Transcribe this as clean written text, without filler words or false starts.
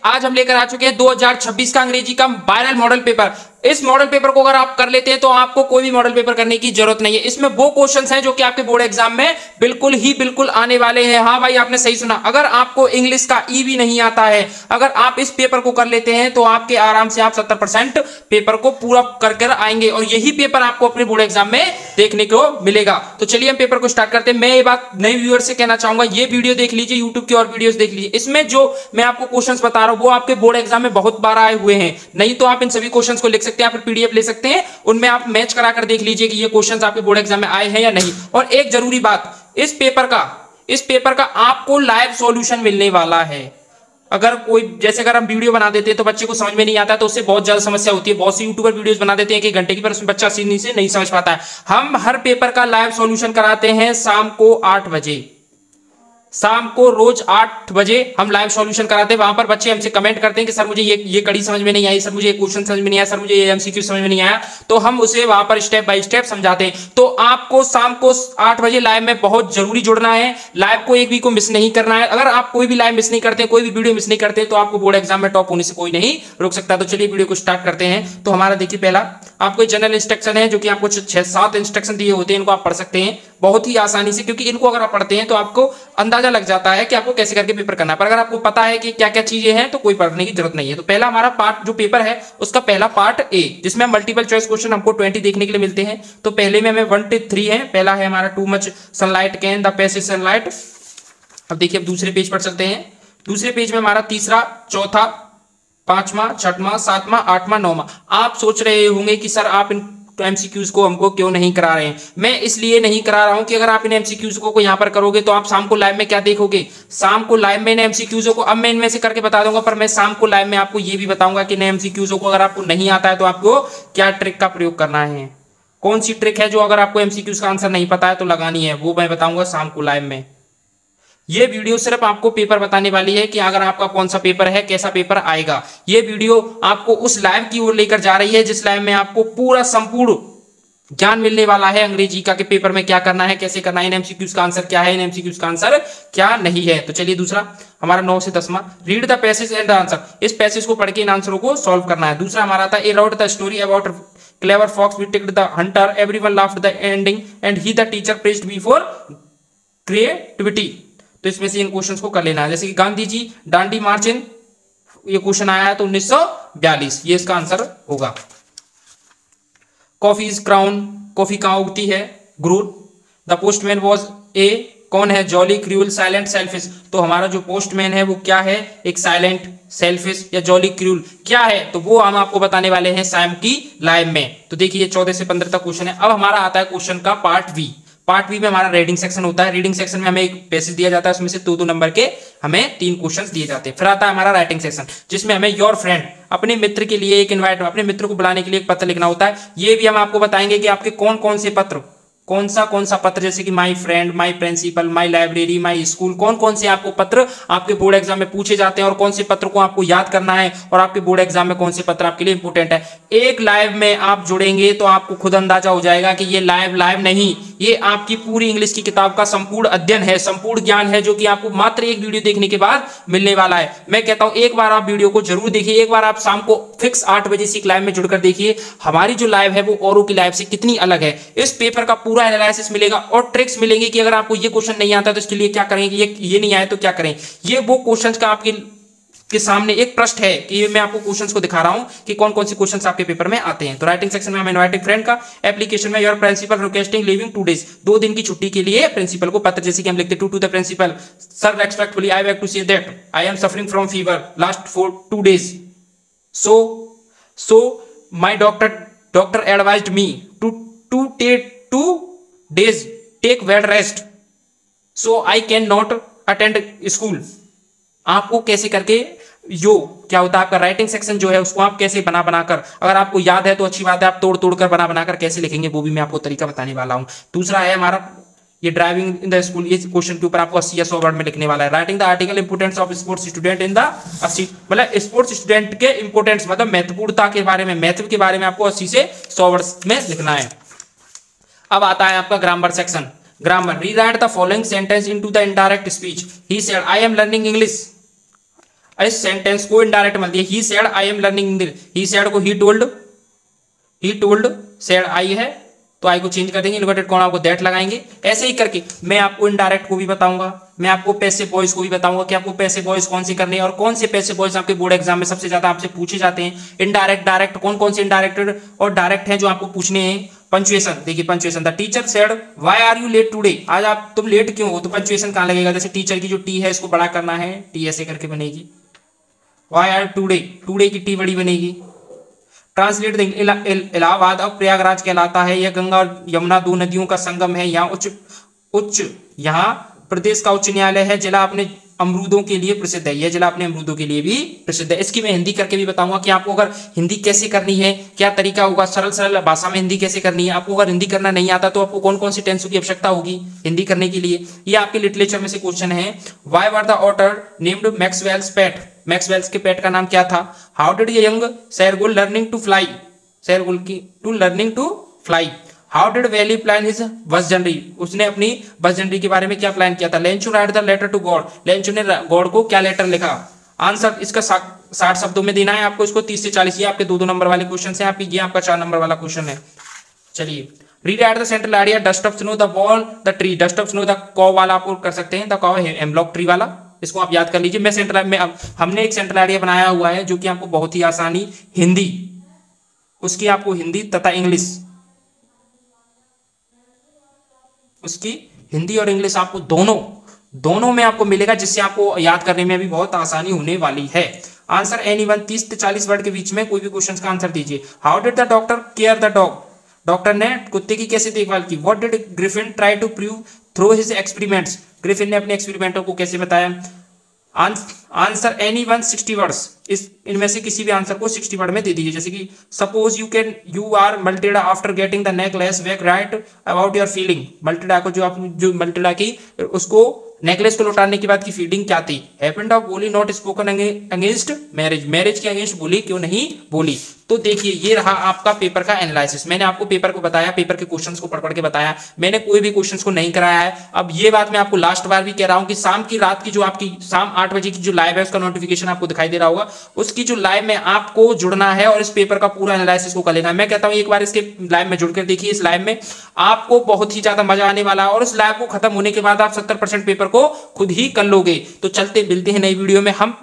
आज हम लेकर आ चुके हैं 2026 का अंग्रेजी का वायरल मॉडल पेपर। इस मॉडल पेपर को अगर आप कर लेते हैं तो आपको कोई भी मॉडल पेपर करने की जरूरत नहीं है। इसमें वो क्वेश्चंस हैं जो कि आपके बोर्ड एग्जाम में बिल्कुल आने वाले हैं। हाँ भाई, आपने सही सुना। अगर आपको इंग्लिश का ई भी नहीं आता है, अगर आप इस पेपर को कर लेते हैं तो आपके आराम से आप 70% पेपर को पूरा कर आएंगे और यही पेपर आपको अपने बोर्ड एग्जाम में देखने को मिलेगा। तो चलिए हम पेपर को स्टार्ट करते हैं। मैं ये बात नए व्यूअर से कहना चाहूंगा, ये वीडियो देख लीजिए, यूट्यूब की और वीडियोस देख लीजिए। इसमें जो मैं आपको क्वेश्चंस बता रहा हूं वो आपके बोर्ड एग्जाम में बहुत बार आए हुए हैं। नहीं तो आप इन सभी क्वेश्चंस को लिख सकते हैं, फिर पीडीएफ ले सकते हैं, उनमें आप मैच कराकर देख लीजिए कि ये क्वेश्चंस आपके बोर्ड एग्जाम में आए हैं या नहीं। और एक जरूरी बात, इस पेपर का आपको लाइव सॉल्यूशन मिलने वाला है। अगर कोई जैसे अगर हम वीडियो बना देते हैं तो बच्चे को समझ में नहीं आता है तो उससे बहुत ज्यादा समस्या होती है। बहुत सी यूट्यूबर वीडियोस बना देते हैं 1 घंटे की, पर उसमें बच्चा सीधी से नहीं समझ पाता है। हम हर पेपर का लाइव सॉल्यूशन कराते हैं शाम को 8 बजे। शाम को रोज 8 बजे हम लाइव सॉल्यूशन कराते हैं। वहां पर बच्चे हमसे कमेंट करते हैं कि सर मुझे ये कड़ी समझ में नहीं आई, सर मुझे ये क्वेश्चन समझ में नहीं आया, सर मुझे ये एमसीक्यू समझ में नहीं आया। तो हम उसे वहां पर स्टेप बाय स्टेप समझाते हैं। तो आपको शाम को 8 बजे लाइव में बहुत जरूरी जुड़ना है। लाइव को एक भी को मिस नहीं करना है। अगर आप कोई भी लाइव मिस नहीं करते, कोई भी वीडियो मिस नहीं करते, तो आपको बोर्ड एग्जाम में टॉप होने से कोई नहीं रोक सकता। तो चलिए वीडियो को स्टार्ट करते हैं। तो हमारा देखिए, पहला आपको जनरल इंस्ट्रक्शन है जो कि आपको 6-7 इंस्ट्रक्शन दिए होते हैं। इनको आप पढ़ सकते हैं बहुत ही आसानी से, क्योंकि इनको अगर आप पढ़ते हैं तो आपको अंदाजा लग जाता है कि आपको कैसे करके पेपर करना है। पर अगर आपको पता है कि क्या क्या चीजें हैं तो कोई पढ़ने की जरूरत नहीं है। तो पहला हमारा पार्ट जो पेपर है उसका पहला पार्ट ए, जिसमें मल्टीपल चॉइस क्वेश्चन हमको 20 देखने के लिए मिलते हैं। तो पहले में हमें 1 to 3 है। पहला है हमारा too much sunlight can the passage sunlight. अब देखिए, अब दूसरे पेज पर चलते हैं। दूसरे पेज में हमारा तीसरा, चौथा, 5वां, 6वां, 7वां, 8वां, 9वां। आप सोच रहे होंगे कि सर आप इन एमसीक्यूज को हमको क्यों नहीं करा रहे हैं। मैं इसलिए नहीं करा रहा हूं कि अगर आप इन एमसीक्यूज को यहां पर करोगे तो आप शाम को लाइव में क्या देखोगे। शाम को लाइव में इन एमसीक्यूज को अब मैं इनमें से करके बता दूंगा, पर मैं शाम को लाइव में आपको ये भी बताऊंगा कि इन एमसीक्यूज को अगर आपको नहीं आता है तो आपको क्या ट्रिक का प्रयोग करना है। कौन सी ट्रिक है जो अगर आपको एमसीक्यूज का आंसर नहीं पता है तो लगानी है, वो मैं बताऊंगा शाम को लाइव में। ये वीडियो सिर्फ आपको पेपर बताने वाली है कि अगर आपका कौन सा पेपर है, कैसा पेपर आएगा। ये वीडियो आपको उस लाइव की ओर लेकर जा रही है जिस लाइव में आपको पूरा संपूर्ण ज्ञान मिलने वाला है अंग्रेजी का के पेपर में क्या करना है, कैसे करना है, इन एमसीक्यूज का आंसर क्या है, इन एमसीक्यूज का आंसर क्या नहीं है। तो चलिए दूसरा हमारा 9 से 10वां, read the passage and the answer. इस पैसेज को पढ़ के इन आंसरों को सॉल्व करना है। दूसरा हमारा था a wrote the story about clever fox we tricked the hunter everyone laughed the ending and he the teacher praised me for creativity. तो इसमें से इन क्वेश्चंस को कर लेना है। जैसे कि गांधी जी डांडी मार्च इन, ये क्वेश्चन आया है तो 1942, ये इसका आंसर होगा। कॉफी इज क्राउन, कॉफी कहां उगती है, ग्रूट। द पोस्टमैन वॉज ए, कौन है, जॉली, क्रूअल, साइलेंट, सेल्फिश। तो हमारा जो पोस्टमैन है वो क्या है, एक साइलेंट, सेल्फिश या जॉली, क्रूअल क्या है, तो वो हम आपको बताने वाले हैं शाम की लाइव में। तो देखिए 14 से 15 तक क्वेश्चन है। अब हमारा आता है क्वेश्चन का पार्ट बी। पार्ट बी में हमारा रीडिंग सेक्शन होता है। रीडिंग सेक्शन में हमें एक पैसेज दिया जाता है, उसमें से 2-2 नंबर के हमें 3 क्वेश्चंस दिए जाते हैं। फिर आता है हमारा राइटिंग सेक्शन, जिसमें हमें योर फ्रेंड, अपने मित्र के लिए एक इनवाइट, अपने मित्र को बुलाने के लिए एक पत्र लिखना होता है। ये भी हम आपको बताएंगे कि आपके कौन कौन से पत्र, कौन सा पत्र, जैसे कि my friend, my principal, my library, my school, कौन से आपको पत्र आपके बोर्ड एग्जाम में पूछे जाते हैं और कौन से पत्र को आपको याद करना है और आपके बोर्ड एग्जाम में कौन से पत्र आपके लिए इंपोर्टेंट है। एक लाइव में आप जुड़ेंगे तो आपको खुद अंदाजा हो जाएगा कि ये लाइव नहीं, ये आपकी पूरी इंग्लिश की किताब का संपूर्ण अध्ययन है, संपूर्ण ज्ञान है, जो कि आपको मात्र एक वीडियो देखने के बाद मिलने वाला है। मैं कहता हूं एक बार आप वीडियो को जरूर देखिए, एक बार आप शाम को फिक्स 8 बजे से लाइव में जुड़कर देखिए। हमारी जो लाइव है वो औरों की लाइव से कितनी अलग है। इस पेपर का पूरा एनालिसिस मिलेगा और ट्रिक्स मिलेंगे कि अगर आपको ये क्वेश्चन नहीं आता तो इसके लिए क्या करेंगे, ये नहीं आए तो क्या करें। ये वो क्वेश्चंस का आपके के सामने एक प्रश्न है कि मैं आपको क्वेश्चंस को दिखा रहा हूं कि कौन कौन से क्वेश्चंस आपके पेपर में आते हैं। तो राइटिंग सेक्शन में हम इनवाइटिंग फ्रेंड का, एप्लीकेशन में your principal requesting leaving 2 days, 2 दिन की छुट्टी के लिए प्रिंसिपल को पत्र, जैसे कि हम लिखते to the principal, sir respectfully I beg to say that I am suffering from fever last for 2 days, so my doctor advised me to take 2 days take bed rest so I cannot attend school। आपको कैसे करके यो क्या होता है आपका writing section जो है उसको आप कैसे बनाकर, अगर आपको याद है तो अच्छी बात है, आप तोड़ कर बनाकर कैसे लिखेंगे वो भी मैं आपको तरीका बताने वाला हूं। दूसरा है हमारा ये ड्राइविंग इन द स्कूल, ये क्वेश्चन के ऊपर आपको 80 या 100 वर्ड में लिखने वाला है। Writing the article importance of sports student in the 80, मतलब स्पोर्ट्स स्टूडेंट के इंपोर्टेंस मतलब महत्वपूर्णता के बारे में, महत्व के बारे में आपको 80 से 100 वर्ड में लिखना है। अब आता है आपका grammar section. Grammar, rewrite the following sentence into the indirect speech. He said I am learning English, इस सेंटेंस को इनडायरेक्ट मान लिया, he said I am learning English, he said को ही टोल्ड सेड आई है तो आई को change कर देंगे, इन्वर्टेड कॉमा आपको दैट लगाएंगे। ऐसे ही करके मैं आपको इनडायरेक्ट को भी बताऊंगा, मैं आपको पैसिव वॉइस को भी बताऊंगा कि आपको पैसिव वॉइस कौन सी करनी है और कौन से पैसिव वॉइस आपके बोर्ड एग्जाम में सबसे ज्यादा आपसे पूछे जाते हैं। इनडायरेक्ट, डायरेक्ट, कौन कौन से इनडायरेक्टेड और डायरेक्ट हैं जो आपको पूछने हैं। पंचुएशन देखिए, punctuation the teacher said why are you late today, आज आप तुम लेट क्यों हो, तो पंचुएशन कहां लगेगा, जैसे टीचर की जो टी है इसको बड़ा करना है, टी ऐसे करके बनेगी, व्हाई आर टुडे, टुडे की टी बड़ी बनेगी। ट्रांसलेट इलाहाबाद अब प्रयागराज कहलाता है, यह गंगा और यमुना दो नदियों का संगम है, यहाँ प्रदेश का उच्च न्यायालय है, जिला अपने अमरूदों के लिए प्रसिद्ध है, यह जिला अपने अमरूदों के लिए भी प्रसिद्ध है। इसकी मैं हिंदी करके भी बताऊंगा कि आपको अगर हिंदी कैसे करनी है, क्या तरीका होगा, सरल सरल भाषा में हिंदी कैसे करनी है। आपको अगर हिंदी करना नहीं आता तो आपको कौन कौन सी टेंसों की आवश्यकता होगी हिंदी करने के लिए, ये आपके लिटरेचर में से क्वेश्चन है। Why were the author named Maxwell's pet, Maxwell's के पेट का नाम क्या था। How did young seagull learning to fly, seagull की to learning to fly. How did Valli plan his bus जनरी, उसने अपनी बस जनरी के बारे में क्या प्लान किया था। Lencho write the letter to God, Lencho ने गॉड को क्या लेटर लिखा। आंसर इसका 60 शब्दों में देना है आपको, इसको 30 से 40, ये आपके 2-2 नंबर वाले क्वेश्चन है, आपकी ये आपका 4 नंबर वाला क्वेश्चन है। चलिए, read at the central idea, dust of snow the wall the tree, dust of snow the कॉ वाला आप कर सकते हैं, द कॉ हेमलॉक ट्री वाला, इसको आप याद कर लीजिए। मैं सेंट्रल में हमने एक सेंट्रल आइडिया बनाया हुआ है जो कि आपको बहुत ही आसानी हिंदी, उसकी आपको हिंदी तथा इंग्लिश, उसकी हिंदी और इंग्लिश आपको दोनों में आपको मिलेगा, जिससे आपको याद करने में भी बहुत आसानी होने वाली है। आंसर एनीवन 30 से 40 वर्ड के बीच में कोई भी क्वेश्चन का आंसर दीजिए। How did the doctor care the dog, doctor ने कुत्ते की कैसे देखभाल की। What did Griffin try to prove through his experiments, ग्रिफिन ने अपने एक्सपेरिमेंटों को कैसे बताया। आंसर एनीवन 60 वर्ड्स, इस इनमें से किसी भी आंसर को 60 वर्ड में दे दीजिए। जैसे कि suppose you are Matilda after getting the necklace wake write about your feeling, Matilda को जो मल्टिडा की उसको नेकलेस को लौटाने के बाद की फीलिंग क्या थी। हैपेंड ऑफ बोली not spoken against marriage, marriage के अगेंस्ट बोली क्यों नहीं बोली। तो देखिए ये रहा आपका पेपर का एनालिसिस। मैंने आपको पेपर को बताया, पेपर के क्वेश्चंस को पढ़ के बताया, मैंने कोई भी क्वेश्चंस को नहीं कराया है। अब ये बात मैं आपको लास्ट बार भी कह रहा हूं कि शाम की रात की जो आपकी शाम 8 बजे की जो लाइव है उसका नोटिफिकेशन आपको दिखाई दे रहा होगा, उसकी जो लाइव में आपको जुड़ना है और इस पेपर का पूरा एनालिसिस को कर लेना है। मैं कहता हूं एक बार इसके लाइव में जुड़कर देखिए, इस लाइव में आपको बहुत ही ज्यादा मजा आने वाला है और इस लाइव को खत्म होने के बाद आप 70% पेपर को खुद ही कर लोगे। तो चलते मिलते हैं नई वीडियो में हम